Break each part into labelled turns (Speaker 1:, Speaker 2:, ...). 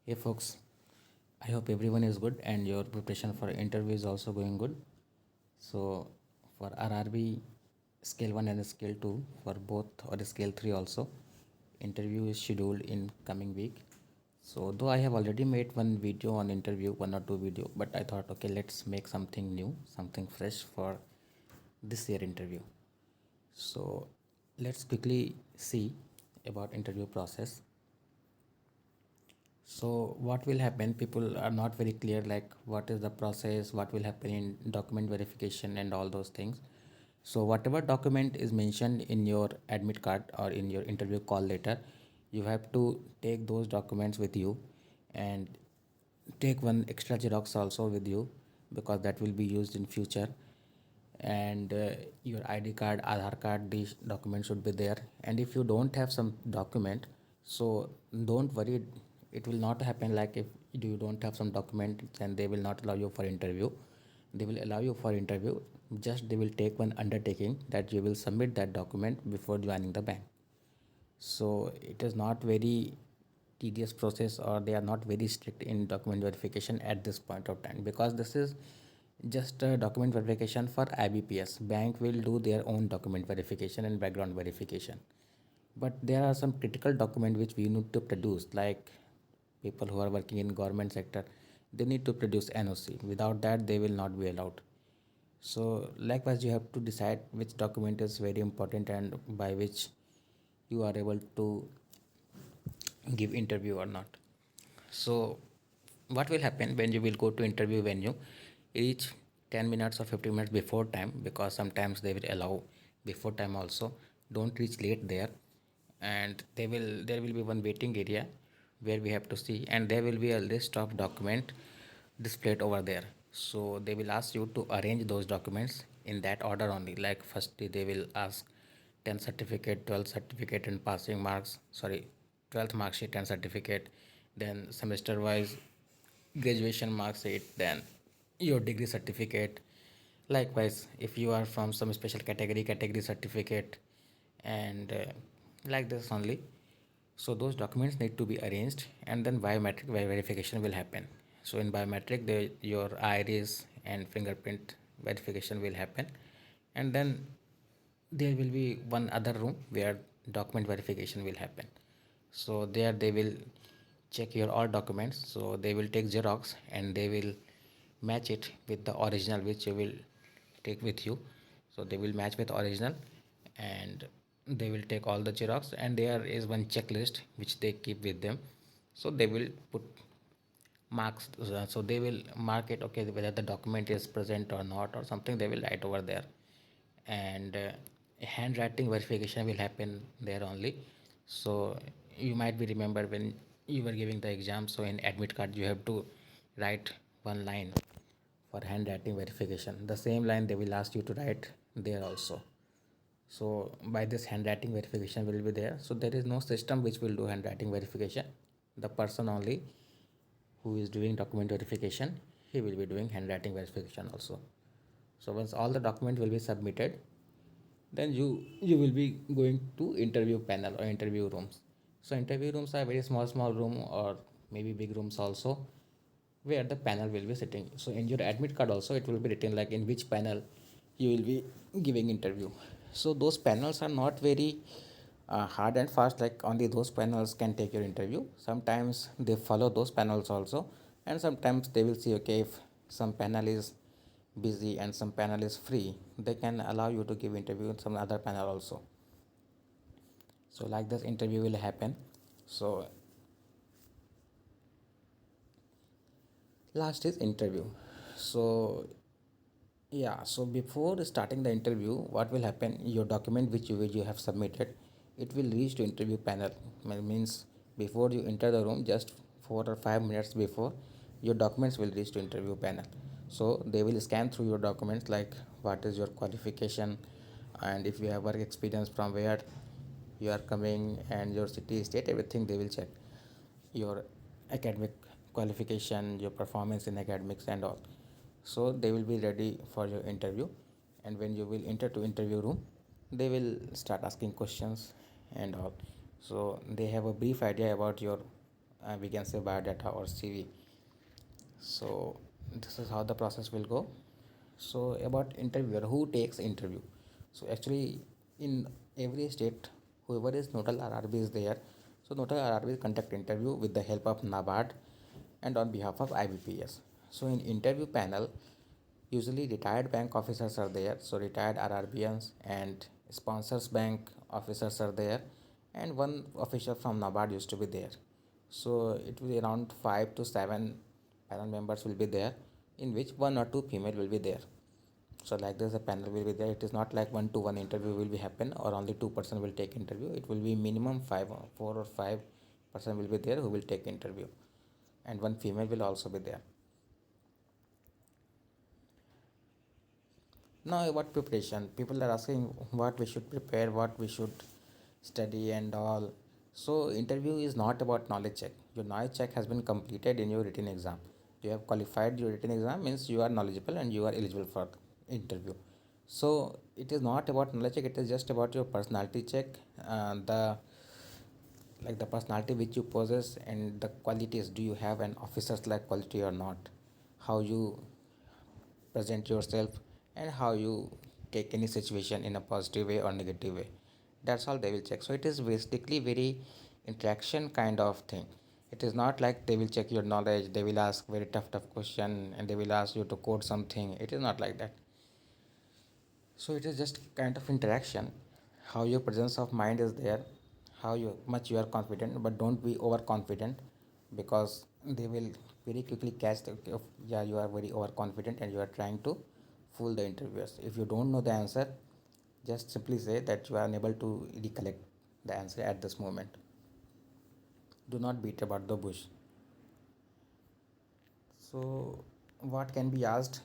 Speaker 1: Hey folks, I hope everyone is good and your preparation for interview is also going good. So for RRB scale 1 and scale 2 for both or scale 3 also interview is scheduled in coming week. So though I have already made one video on interview, one or two video, but I thought okay, let's make something new, something fresh for this year interview. So let's quickly see about interview process. So what will happen? People are not very clear like what is the process, what will happen in document verification and all those things. So whatever document is mentioned in your admit card or in your interview call letter, you have to take those documents with you and take one extra xerox also with you because that will be used in future and your ID card, Aadhaar card, these documents should be there. And if you don't have some document, so don't worry, it will not happen like if you don't have some document, then they will not allow you for interview. They will allow you for interview, just they will take one undertaking that you will submit that document before joining the bank. So it is not very tedious process or they are not very strict in document verification at this point of time because this is just a document verification for IBPS. Bank will do their own document verification and background verification. But there are some critical document which we need to produce like people who are working in government sector, they need to produce NOC. Without that, they will not be allowed. So likewise, you have to decide which document is very important and by which you are able to give interview or not. So what will happen when you will go to interview venue? Reach 10 minutes or 15 minutes before time because sometimes they will allow before time also. Don't reach late there, and there will be one waiting area where we have to see, and there will be a list of document displayed over there. So they will ask you to arrange those documents in that order only. Like first they will ask 10 certificate, 12 certificate and passing marks, sorry, 12th mark sheet and certificate, then semester wise graduation mark sheet, then your degree certificate. Likewise, if you are from some special category, category certificate, and like this only. So those documents need to be arranged, and then biometric verification will happen. So in biometric, your iris and fingerprint verification will happen, and then there will be one other room where document verification will happen. So there they will check your all documents. So they will take xerox and they will match it with the original which you will take with you. So they will match with original and they will take all the xerox, and there is one checklist which they keep with them. So they will put marks, so they will mark it okay whether the document is present or not or something, they will write over there. And handwriting verification will happen there only. So you might be remember when you were giving the exam, so in admit card you have to write one line for handwriting verification. The same line they will ask you to write there also. So by this handwriting verification will be there. So there is no system which will do handwriting verification. The person only who is doing document verification, he will be doing handwriting verification also. So once all the document will be submitted, then you will be going to interview panel or interview rooms. So interview rooms are very small room or maybe big rooms also where the panel will be sitting. So in your admit card also it will be written like in which panel you will be giving interview. So those panels are not very hard and fast, like only those panels can take your interview. Sometimes they follow those panels also, and sometimes they will see okay if some panel is busy and some panel is free, they can allow you to give interview in some other panel also. So like this interview will happen. So last is interview. So yeah, so before starting the interview, what will happen? Your document which you have submitted, it will reach to interview panel. Means before you enter the room, just 4 or 5 minutes before, your documents will reach to interview panel. So they will scan through your documents like what is your qualification, and if you have work experience from where you are coming and your city, state, everything they will check. Your academic qualification, your performance in academics and all. So they will be ready for your interview, and when you will enter to interview room, they will start asking questions and all. So they have a brief idea about your we can say biodata or CV. So this is how the process will go. So about interviewer, who takes interview? So actually, in every state, whoever is nodal RRB is there. So nodal RRB conduct interview with the help of NABARD and on behalf of IBPS. So in interview panel, usually retired bank officers are there. So retired RRBians and sponsors bank officers are there, and one official from NABARD used to be there. So it will be around 5 to 7 panel members will be there, in which one or two female will be there. So like this, the panel will be there. It is not like 1-to-1 interview will be happen or only 2 person will take interview. It will be minimum 4 or 5 person will be there who will take interview, and one female will also be there. Now about preparation, people are asking what we should prepare, what we should study and all. So interview is not about knowledge check. Your knowledge check has been completed in your written exam. You have qualified your written exam, means you are knowledgeable and you are eligible for interview. So it is not about knowledge check, it is just about your personality check, the like the personality which you possess and the qualities. Do you have an officer's like quality or not? How you present yourself, and how you take any situation in a positive way or negative way. That's all they will check. So it is basically very interaction kind of thing. It is not like they will check your knowledge, they will ask very tough question and they will ask you to code something. It is not like that. So it is just kind of interaction, how your presence of mind is there, how you much you are confident, but don't be overconfident, because they will very quickly catch the yeah, you are very overconfident and you are trying to fool the interviewers. If you don't know the answer, just simply say that you are unable to recollect the answer at this moment. Do not beat about the bush. So what can be asked?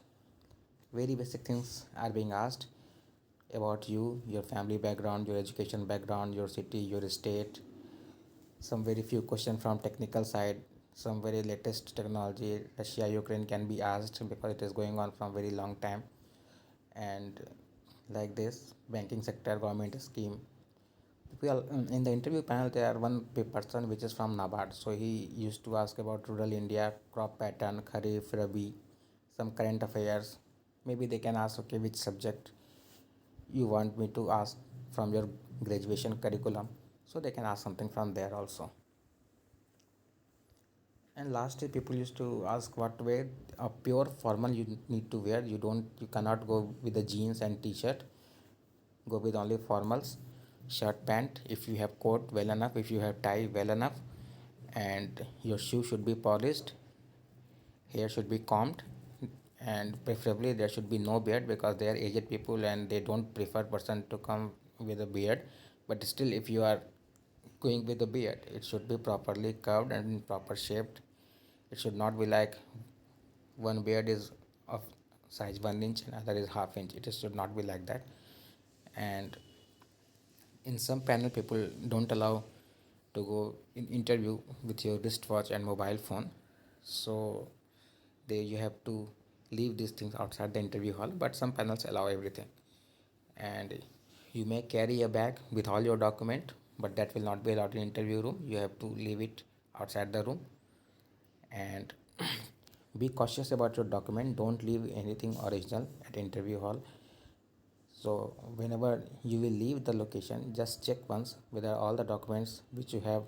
Speaker 1: Very basic things are being asked about you, your family background, your education background, your city, your state. Some very few questions from technical side, some very latest technology. Russia Ukraine can be asked because it is going on from very long time. And like this, banking sector, government scheme. Well, in the interview panel, there are one person which is from NABARD. So he used to ask about rural India, crop pattern, Kharif, Rabi, some current affairs. Maybe they can ask, okay, which subject you want me to ask from your graduation curriculum. So they can ask something from there also. And lastly, people used to ask what way a pure formal you need to wear. You cannot go with the jeans and t-shirt. Go with only formals, shirt, pant. If you have coat, well enough. If you have tie, well enough. And your shoe should be polished. Hair should be combed, and preferably there should be no beard, because they are aged people and they don't prefer person to come with a beard. But still, if you are going with a beard, it should be properly curved and proper shaped. It should not be like one beard is of size 1 inch and other is half inch. It should not be like that. And in some panel, people don't allow to go in interview with your wristwatch and mobile phone. So they you have to leave these things outside the interview hall, but some panels allow everything. And you may carry a bag with all your document, but that will not be allowed in interview room. You have to leave it outside the room. And be cautious about your document. Don't leave anything original at interview hall. So whenever you will leave the location, just check once whether all the documents which you have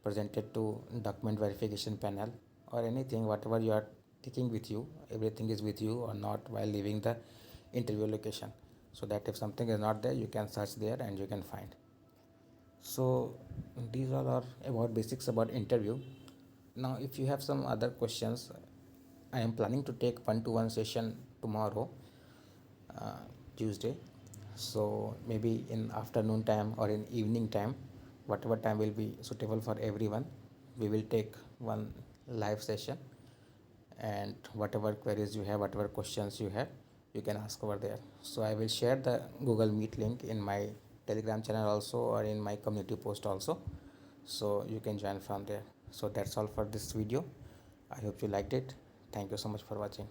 Speaker 1: presented to document verification panel, or anything whatever you are taking with you, everything is with you or not while leaving the interview location, so that if something is not there, you can search there and you can find. So these all are about basics about interview. Now if you have some other questions, I am planning to take 1-to-1 session tomorrow, uh, Tuesday. So maybe in afternoon time or in evening time, whatever time will be suitable for everyone, we will take one live session. And whatever queries you have, whatever questions you have, you can ask over there. So I will share the Google Meet link in my Telegram channel also, or in my community post also, so you can join from there. So that's all for this video. I hope you liked it. Thank you so much for watching.